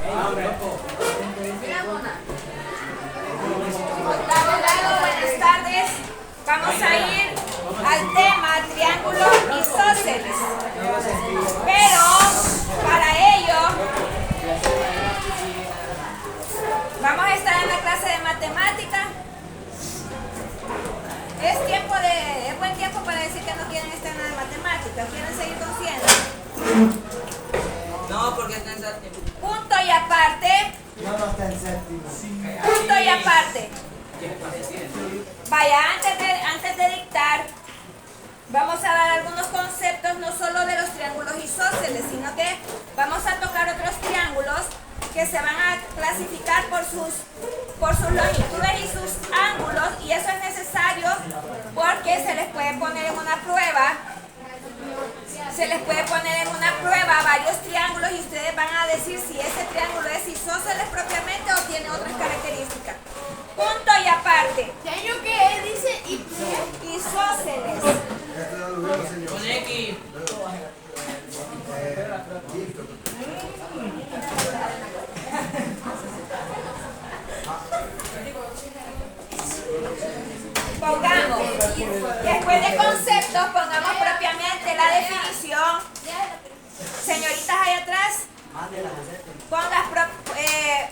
Hola, buenas tardes. Vamos a ir al tema triángulo isósceles. Pero para ello vamos a estar en la clase de matemática. Es buen tiempo para decir que no quieren estar en la de matemática. ¿Quieren seguir con ciencia? No, porque está en séptimo. Punto y aparte. No está en séptimo. Punto y aparte. Vaya, antes de dictar, vamos a dar algunos conceptos no solo de los triángulos isósceles, sino que vamos a tocar otros triángulos que se van a clasificar por sus longitudes y sus ángulos, y eso es necesario porque se les puede poner en una prueba. Varios triángulos y ustedes van a decir si ese triángulo es isósceles propiamente o tiene otras características. Punto y aparte. Señor, ¿qué dice? Isósceles. Con X. Pongamos, después de conceptos, pongamos propiamente la definición. Señoritas ahí atrás, pongas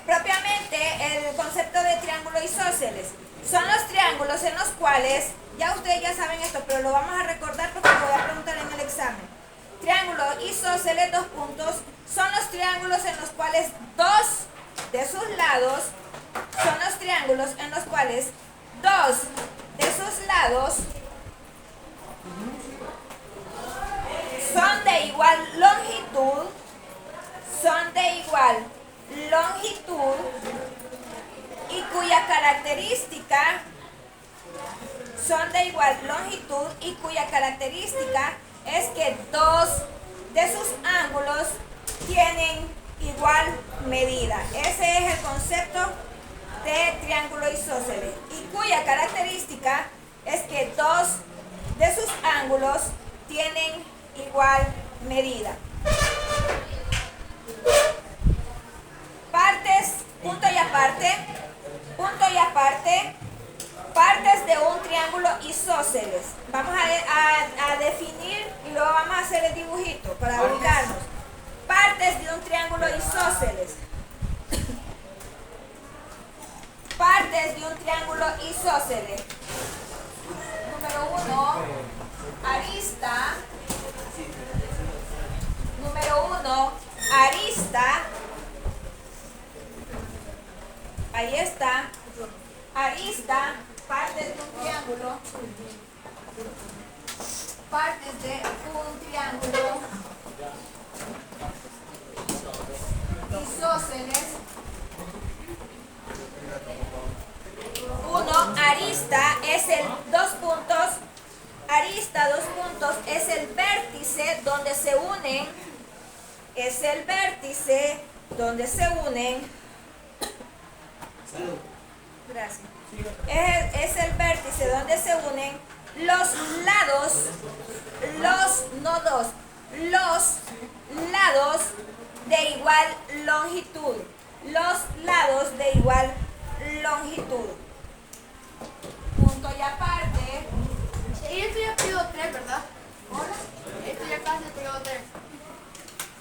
propiamente el concepto de triángulo isósceles. Son los triángulos en los cuales, ya ustedes ya saben esto, pero lo vamos a recordar porque lo voy a preguntar en el examen. Triángulo isósceles, dos puntos, son los triángulos en los cuales dos de sus lados, son los triángulos en los cuales dos de sus lados son de igual longitud, y cuya característica es que dos de sus ángulos tienen igual medida. Ese es el concepto de triángulo isósceles, y cuya característica es que dos de sus ángulos tienen igual medida. Partes, punto y aparte, partes de un triángulo isósceles. Vamos a definir y luego vamos a hacer el dibujito para ubicarnos. Partes de un triángulo isósceles. Partes de un triángulo isósceles. Número 1, arista. Ahí está. Arista, partes de un triángulo. Partes de un triángulo isósceles. 1, arista es el dos puntos. Arista, dos puntos, es el vértice donde se unen. Gracias. Es el vértice donde se unen los lados, los lados de igual longitud. Punto y aparte. Y esto ya pido 3, ¿verdad? Esto ya casi pido 3.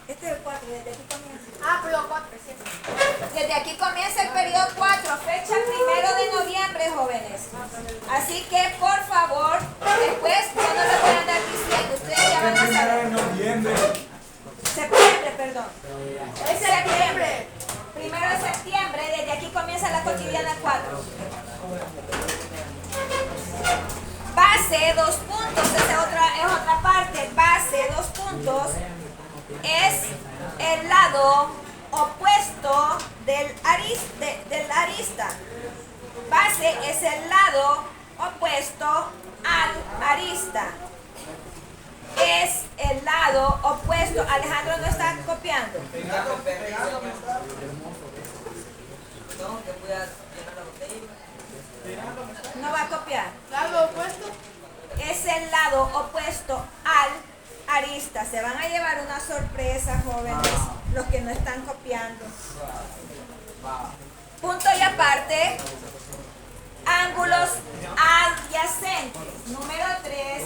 Este es el 4, desde aquí comienza. Ah, pido 4, sí. Desde aquí comienza el periodo 4, fecha 1 de noviembre, jóvenes. Así que, por favor, después yo no les voy a andar diciendo, ustedes ya van a saber. Septiembre, perdón. Es septiembre. 1 de septiembre, desde aquí comienza la cotidiana 4. Base, dos puntos, es otra parte. Base, dos puntos, es el lado opuesto del arista. Base es el lado opuesto al arista. Es el lado opuesto. Alejandro no está copiando. No va a copiar. ¿Lado opuesto? Es el lado opuesto al arista. Se van a llevar una sorpresa, jóvenes. los que no están copiando. Punto y aparte, ángulos adyacentes. Número 3,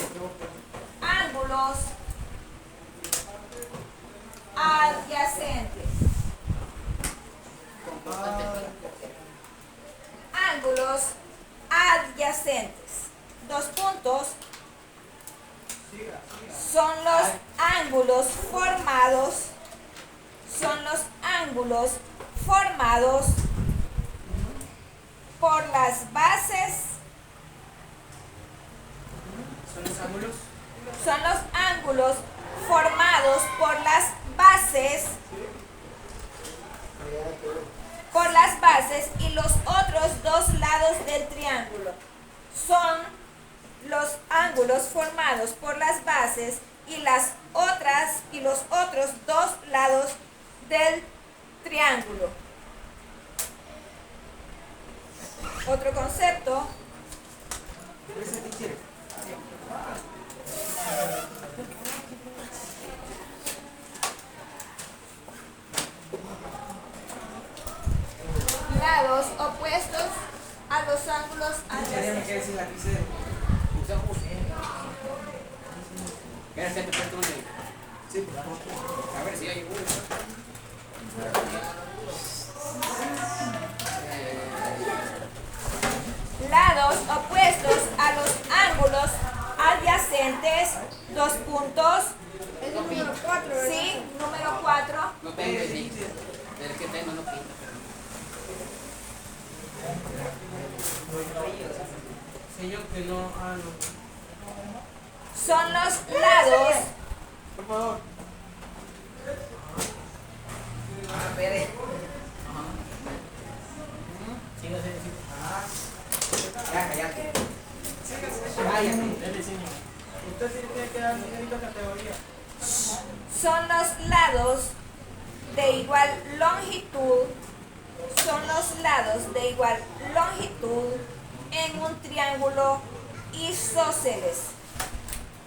ángulos adyacentes. Ángulos adyacentes. 2 puntos son los ángulos formados. Son los ángulos formados por las bases. ¿Son los ángulos? Son los ángulos formados por las bases. Por las bases y los otros 2 lados del triángulo. Son los ángulos formados por las bases y los otros 2 lados del triángulo. Otro concepto. Lados opuestos a los ángulos adyacentes. A ver si hay Lados opuestos a los ángulos adyacentes. 2 puntos. Es número 4. Sí, número 4. No tengo el que tengo no pinta. Señor que no, no. Son los lados. Por favor. Espere. Cállate. Usted sí tiene que dar numerito categoría. Son los lados de igual longitud. Son los lados de igual longitud en un triángulo isósceles.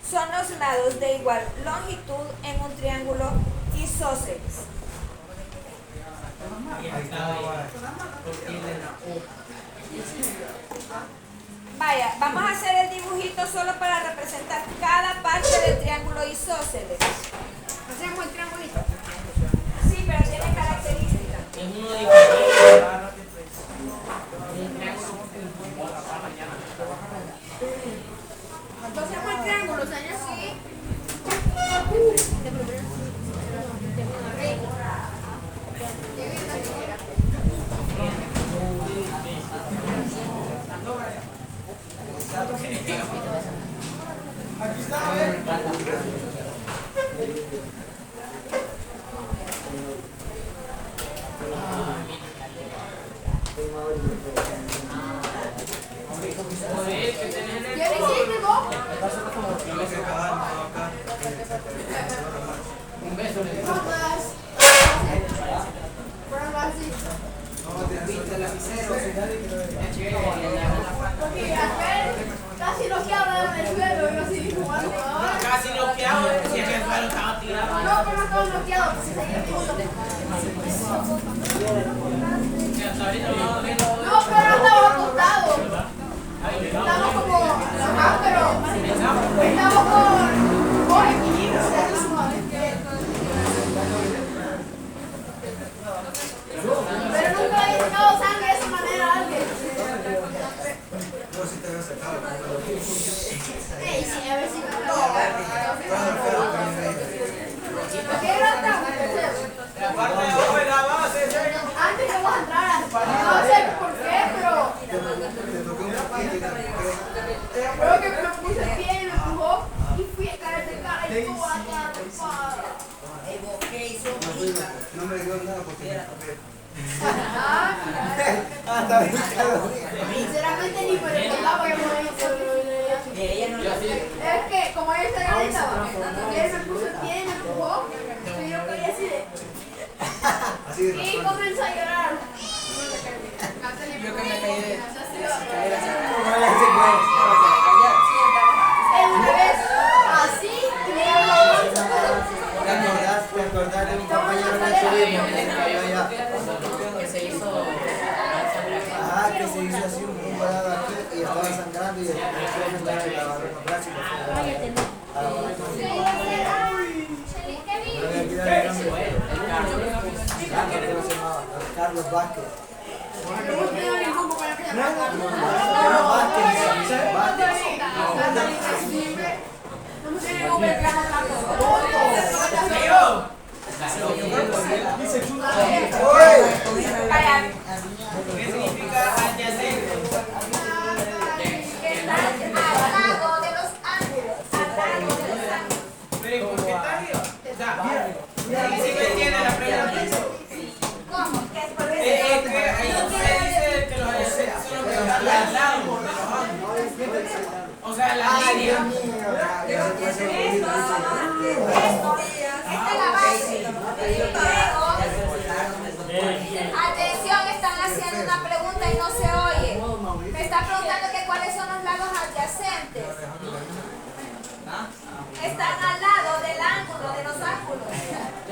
Son los lados de igual longitud en un triángulo isósceles. Vaya, vamos a hacer el dibujito solo para representar cada parte del triángulo isósceles. Hacemos el triangulito. Sí, pero tiene características. Es uno diferente. Entonces hacemos el triángulo, señor. Sí. ¿Qué le hiciste vos? Un beso le digo. Porque aquel casi lo que habla en el suelo y yo así jugando. Casi bloqueado, si en el suelo estaba tirado. No, pero no estaba bloqueado, porque seguía jugando. No, pero estaba acostado. Estamos como acá, pero estamos con equilibrio. Pero nunca he sacado sangre de esa manera a alguien. Ey, sí, a ver si ¿qué era La parte de abajo de la base, antes que vamos a entrar, no sé por qué, pero creo que me puse el pie y me empujó y fui a caer de cara y estuvo acá tapada. No me dio nada porque Sinceramente ni me recordaba que me había hecho. Es que como ella se calentaba, y él me puso el pie y me empujó, y yo caí así de... Y comenzó a llorar. Yo que me caí de Una vez así, y me habló. ¿Te acordás de un compañero de Que se hizo. Ajá, que se hizo así un parado aquí y estaba sangrando y el profe estaba grabando los brazos. Carlos Vázquez. ¿Qué significa adyacente? Que está al lado de los ángulos. Al lado de los ángulos. Pero ¿por qué está arriba? O sea, ahí sí me entiende la pregunta. ¿Cómo? ¿Qué es por Que ahí usted dice que los adyacentes son los que están al lado de los ángulos. O sea, la línea. Esta es la base. Luego, atención, están haciendo una pregunta y no se oye. Me está preguntando que cuáles son los lados adyacentes. Están al lado del ángulo, de los ángulos.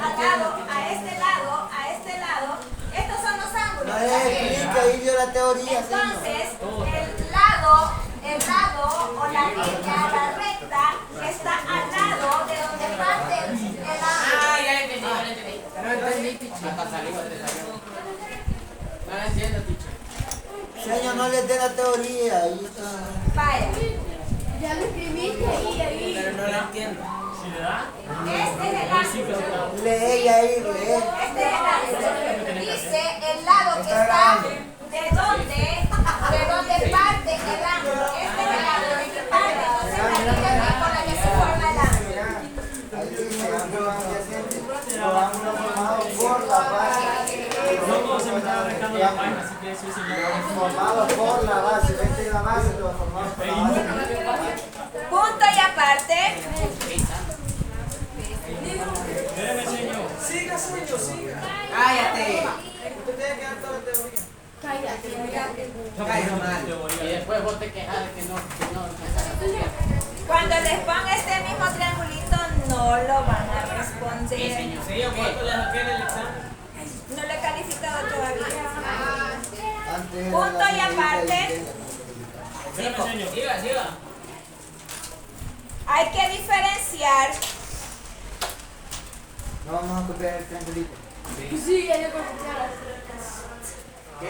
Al lado, a este lado, a este lado. Estos son los ángulos. Explica ahí dio la teoría. Entonces, el lado o la línea, la recta, está al lado de donde parte el ángulo. Ah, ya entendí, ya entendí. No entendí, teacher. Hasta saliva te salió. No la entiendo, teacher. Señor, no les dé la teoría. Ahí está. Vaya, Ya lo escribiste ahí. Pero no la entiendo. este es el ángulo. Lee ahí, lee. Este es el ángulo. Dice el lado que está de donde parte el ángulo. Este es el ángulo que parte, entonces la línea con la que se forma el ángulo. Ahí dice ángulo adyacente. Los ángulos formados por la base. Formados por la base. Vete la base, los formados por la base. Punto y aparte. Siga, señor, siga. Cállate. Usted tiene que dar toda la teoría. Cállate mal. Y después vos te quejas de que no Cuando les ponga este mismo triangulito, no lo van a responder. Señor, ¿cuánto le saqué en el examen? No lo he calificado todavía. Antes era Punto la y aparte. Siga, siga. Hay que diferenciar. No vamos a copiar el triangulito. Sí, ya le copiaron. ¿Qué?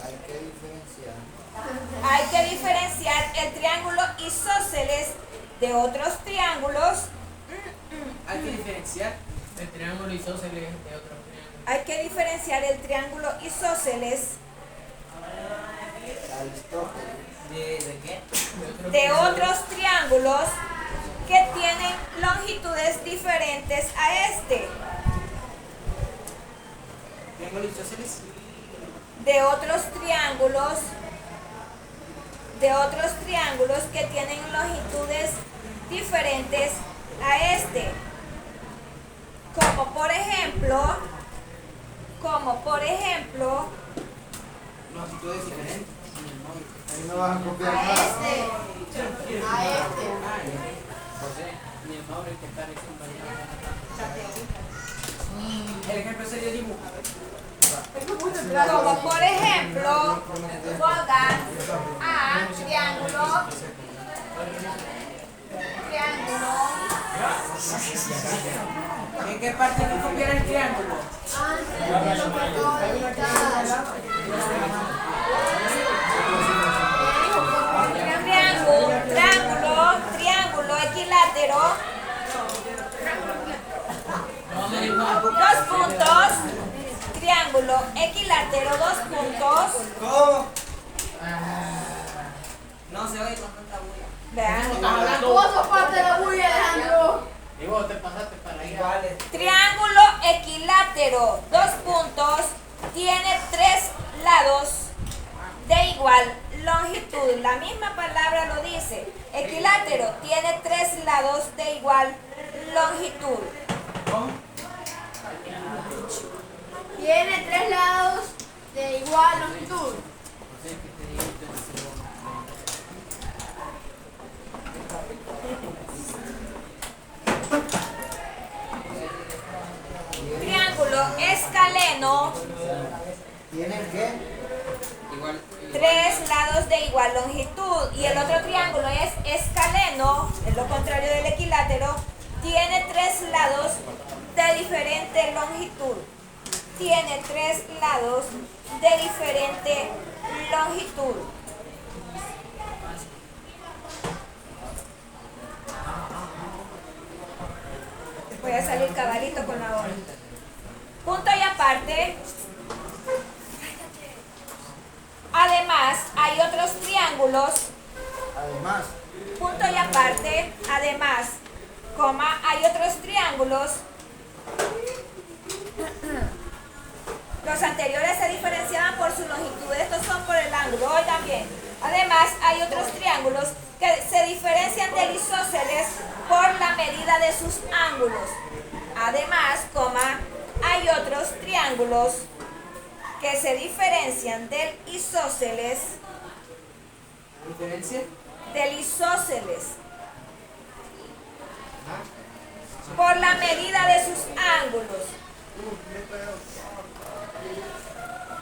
Hay que diferenciar. Hay que diferenciar el triángulo isósceles de otros triángulos. Hay que diferenciar el triángulo isósceles de otro triángulo. Hay que diferenciar el triángulo isósceles Aristóteles. ¿De qué? de otros triángulos que tienen longitudes diferentes a este. ¿Triángulo isósceles? De otros triángulos que tienen longitudes diferentes a este. Como por ejemplo, Longitudes diferentes. Ahí no vas a copiar a nada. este. José, ni el nombre que está el ejemplo sería dibujo. Como por ejemplo, pongan a triángulo. ¿En qué parte hay que copiar el triángulo? Triángulo equilátero. Dos puntos. Triángulo equilátero, dos puntos. ¿Cómo? No se oye con tanta bulla. Vean. Vos sos parte de la bulla, Alejandro. Y vos te pasaste para ir. Triángulo equilátero, dos puntos, tiene tres lados de igual longitud. La misma palabra lo dice. Equilátero tiene tres lados de igual longitud. ¿Cómo? Tiene tres lados de igual longitud. escaleno ¿Tienen qué? Igual. 3 lados de igual longitud y el otro triángulo es escaleno, es lo contrario del equilátero, tiene 3 lados de diferente longitud. Tiene 3 lados de diferente longitud. Voy a salir cabalito con la hora. Punto y aparte. Además, hay otros triángulos. Además, Punto y aparte. Además, coma, hay otros triángulos. Los anteriores se diferenciaban por su longitud. Estos son por el ángulo. Hoy también. Además, hay otros triángulos que se diferencian del isósceles por la medida de sus ángulos. Además, coma, hay otros triángulos que se diferencian del isósceles. ¿Diferencia? Del isósceles por la medida de sus ángulos.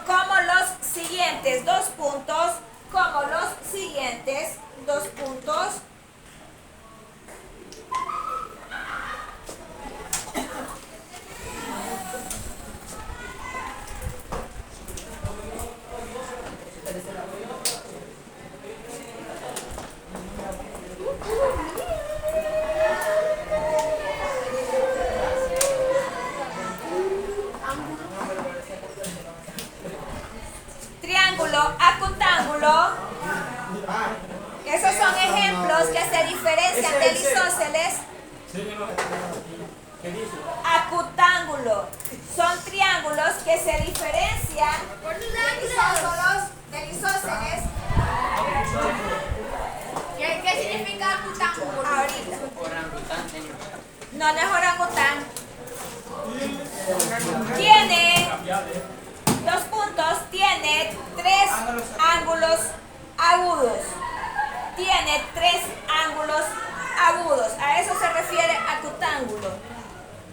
Como los siguientes 2 puntos. Como los siguientes 2 puntos. Triángulo, acutángulo. Esos son ejemplos que se diferencian del isósceles. Acutángulo. Son triángulos que se diferencian del isósceles. ¿Qué significa acutángulo? Ahorita. Orangután, señor. No, no es orangután. Tiene 2 puntos, tiene 3 ángulos agudos. Tiene 3 ángulos agudos. A eso se refiere acutángulo.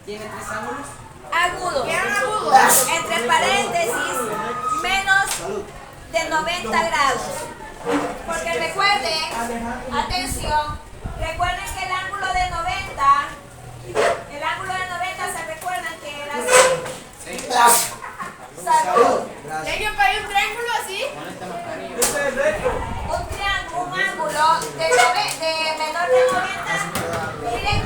¿Tiene 3 ángulos? Agudos. ¿Qué agudos? Entre paréntesis, menos de 90 grados. Porque recuerden, atención, recuerden que el ángulo de 90 se recuerdan que era así. Salud. gracias. ¿Hay un triángulo así? Un ángulo de menor de 90, miren,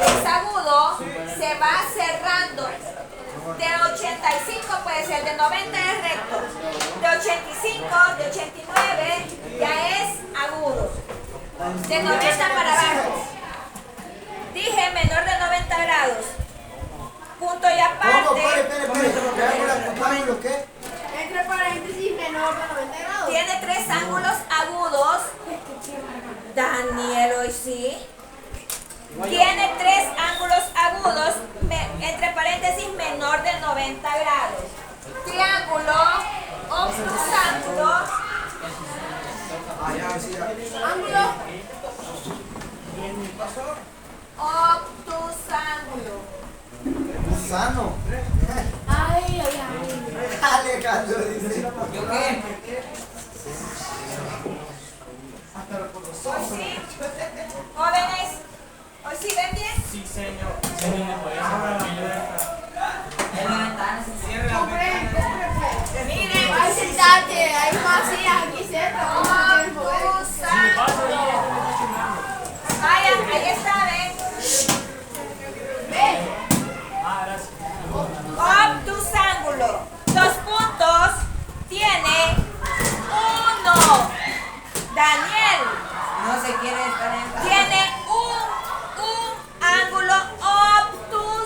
es agudo, se va cerrando. De 85 puede ser, de 90 es recto. De 85, de 89 ya es agudo. De 90 para abajo. Dije menor de 90 grados. Punto y ¿Cómo? aparte. Espere. ¿Qué? Entre paréntesis menor de 90 grados. Tiene 3 ángulos agudos. Daniel, hoy sí. Tiene 3 ángulos agudos, entre paréntesis menor de 90 grados. Triángulo, obtusángulo. Ángulo. Obtusángulo. Gusano. Ay, ay, ay. Alejandro dice. ¿Yo qué? Hoy sí. Jóvenes, hoy sí ven bien. Sí, señor. Señor, ¿me puede cerrar la En la ventana se cierra. Compre, pues. Miren, Ay, sentate, hay más sillas aquí cerca. ¿Cómo te quieres mover? obtusángulo. Vayan, ahí está, ven. Ve. Ah, gracias. Obtusángulo. 2 puntos. Tiene 1. Daniel. No se quiere estar en Tiene un ángulo obtusángulo.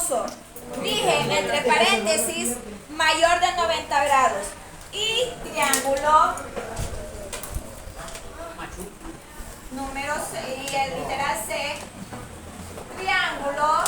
hipotenuso. Dije, entre paréntesis, mayor de 90 grados. Y triángulo número C, y el literal C, triángulo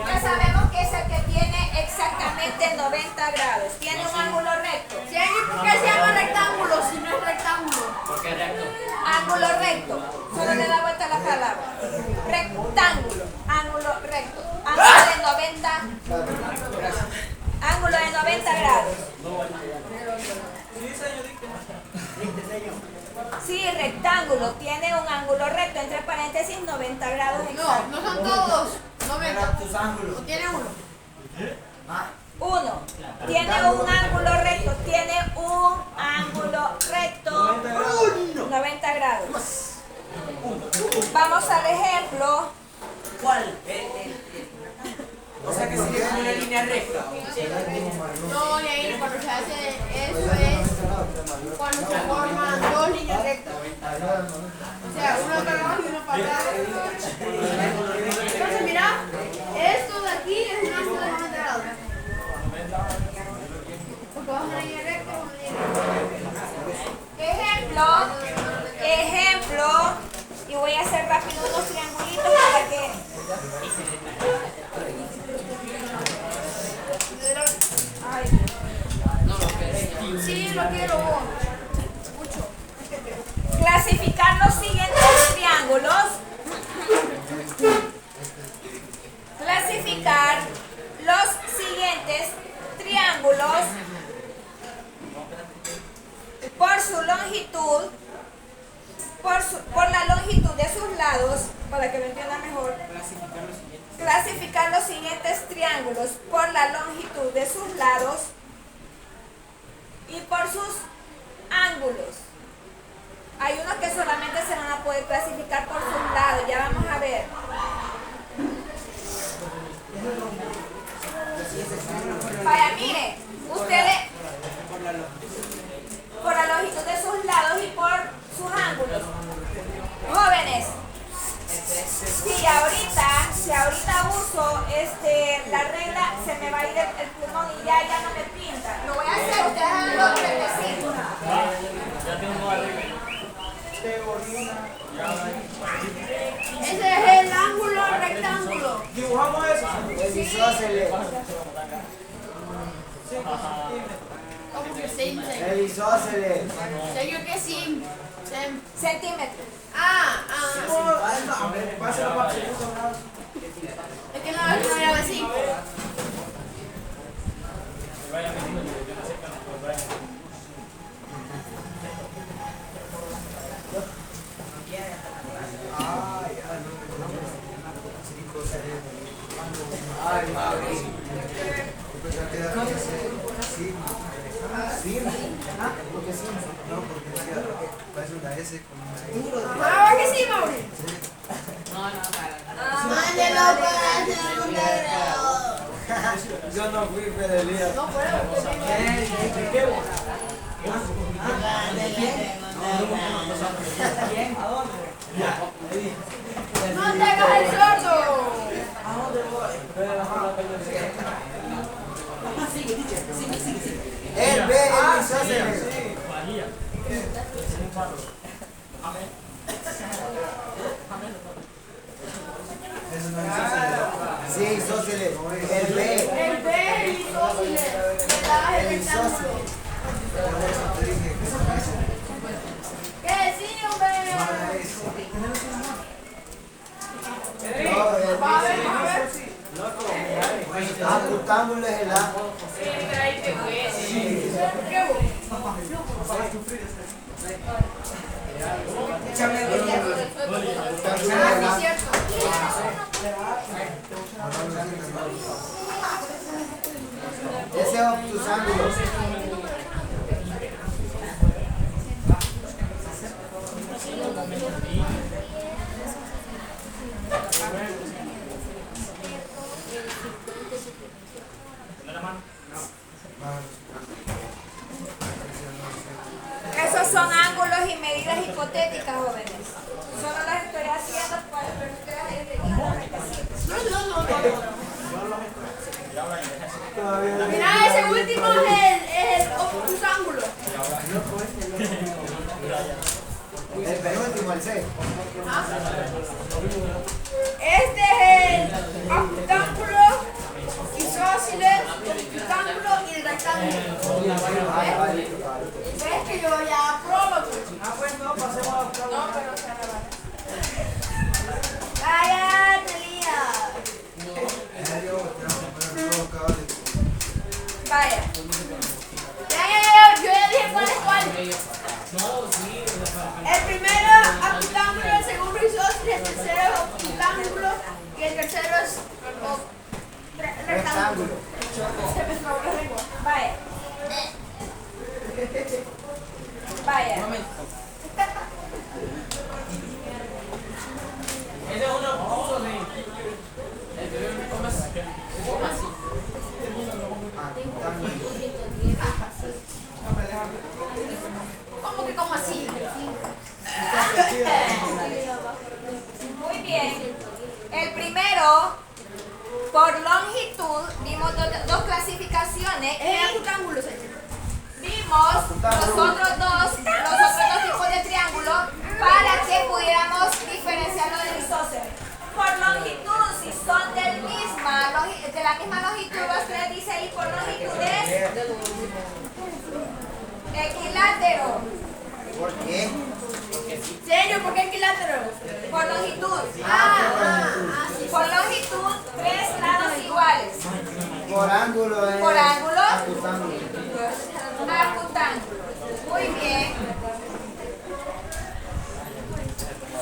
ya sabemos que es el que tiene exactamente 90 grados. Tiene un ángulo recto. ¿Por qué se llama rectángulo si no es rectángulo? Porque es recto. Ángulo recto. Solo le da vuelta la palabra. Rectángulo. Ángulo recto. Ángulo de 90. Ángulo de 90 grados. Sí, rectángulo. Tiene un ángulo recto. Entre paréntesis 90 grados exactos. No son todos 90. ¿O tiene uno? Uno. Tiene un ángulo recto. Tiene un ángulo recto. 90 grados. Vamos al ejemplo. ¿Cuál? O sea que si tiene una línea recta. No, y ahí cuando se hace eso es cuando se forman dos líneas rectas. O sea, una para abajo y una para atrás. Entonces, mira, esto de aquí es un ángulo de 90 grados. Porque vas a una línea recta y una línea recta. Ejemplo, y voy a hacer rápido unos triangulitos para que... Ay, Sí, lo quiero. Mucho. clasificar los siguientes triángulos. Clasificar los siguientes triángulos por su longitud, por la longitud de sus lados, para que lo entiendan mejor. Clasificar los siguientes triángulos por la longitud de sus lados y por sus ángulos. Hay unos que solamente se van a poder clasificar por sus lados, ya vamos a ver. Vaya, mire, ustedes por la longitud de sus lados y por sus ángulos. Jóvenes, si ahorita uso la regla, se me va a ir el plumón y ya no me pinta. Lo voy a hacer, ustedes hagan los trepecitos. Ya tengo una regla. Ese es el ángulo rectángulo. Dibujamos eso. El isósceles. Como que sin. El isósceles. Señor que sin. Centímetros. Es que no era así. Vaya, mi hijo, yo no sé qué nos puede traer. Ay, Mauri. ¿Por qué sí? No, porque parece una S con una ¿Ahora que sí, Mauri? Mándelo para hacer un grado. Yo no fui Fedelía. No puedo. ¿Quién? ¿A dónde? No te hagas el sordo. ¿A dónde voy? Él ve el isósceles. María. Amén. Es una isósceles. Sí, isósceles. Él ve. El B, el isósceles. El rectángulo. Por eso te dije que es una S. ¿Qué sí, hombre? Una S. Va a ver, va a ver. Rectángulo es el A. ¿Qué vos? Ah, sí, cierto. Ese es tus ángulos. Esos son historias hipotéticas, jóvenes. Solo las estoy haciendo para que ustedes digan los requisitos. Mira, ese último es el obtus ángulo. El penúltimo, el C. Este es el octángulo, isósceles, octángulo y el rectángulo. ¿Ves que yo ya aprobo? Vaya, Telia. Vaya. Ya, yo ya dije cuál es cuál. El primero octángulo, el segundo isósceles, el tercero octángulo y el tercero es rectángulo. Se me trabó la lengua. Vaya. Vaya. Ese es uno puso de. ¿Cómo así? ¿Cómo que como así? Muy bien. El primero, por longitud, vimos dos clasificaciones. Es el octángulo, señor. Vimos los otros dos tipos de triángulos para que pudiéramos diferenciarlo del isósceles. Por longitud, si son de la misma longitud, los tres dice ahí por longitud es equilátero. ¿Por qué? ¿Serio? ¿Por qué equilátero? Por longitud. Sí. Por longitud, tres lados iguales. Por ángulo es. Por ángulo. Acutángulo. Acutángulo. Muy bien.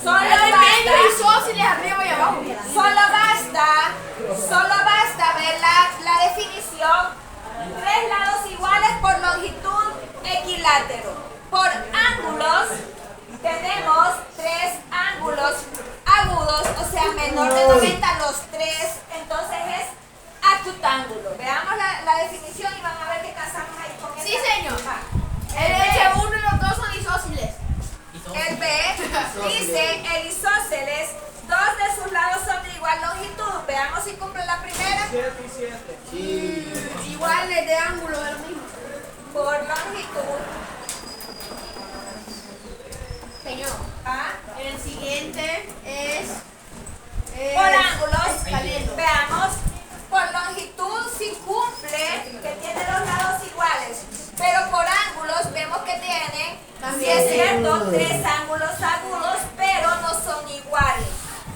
Solo Solo medio basta. isósceles arriba y abajo. Solo basta ver la definición. Tres lados iguales por longitud equilátero. Por ángulos tenemos tres ángulos agudos, o sea, menor de 90 los tres, entonces es acutángulo. Veamos la definición y van a ver que casamos ahí con Sí, esta. señor. Ah. El segundo y los dos son isósceles. El B dice el isósceles, dos de sus lados son de igual longitud. Veamos si cumple la primera. Igual de ángulo es lo mismo. Por longitud. Señor. ¿Ah? El siguiente es Por ángulos, escaleno. veamos, por longitud si cumple, que tiene los lados iguales, pero por ángulos vemos que tiene, si es cierto, tres ángulos agudos, pero no son iguales.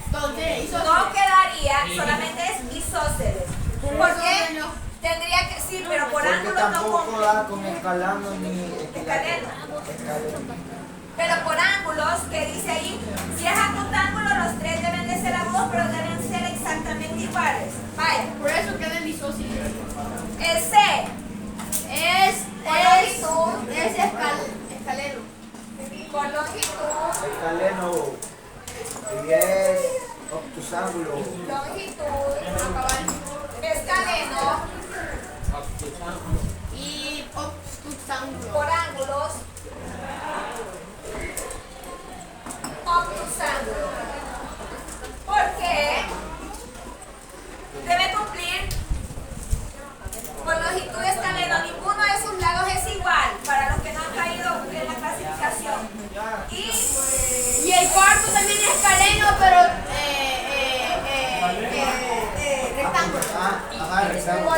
Entonces, isósceles. No quedaría, solamente es isósceles. Porque tendría que, sí, pero por Porque ángulos no tampoco cumple. da con escalando ni Escaleno. escaleno. Pero por ángulos, que dice ahí, si es acutángulo, los tres deben de ser agudos, pero deben ser exactamente iguales. Vaya. Por eso queda el isósceles. El C. Por longitud. Es escaleno. Por longitud, Escaleno. Y es obtusángulo. longitud, escaleno, Y obtusángulo. por ángulos, obtusángulo. ¿Por qué? Debe cumplir por longitud de escaleno. Ninguno de sus lados es igual, para los que no han caído en la clasificación. Y el cuarto también es escaleno, pero rectángulo. Ajá, Por rectángulo.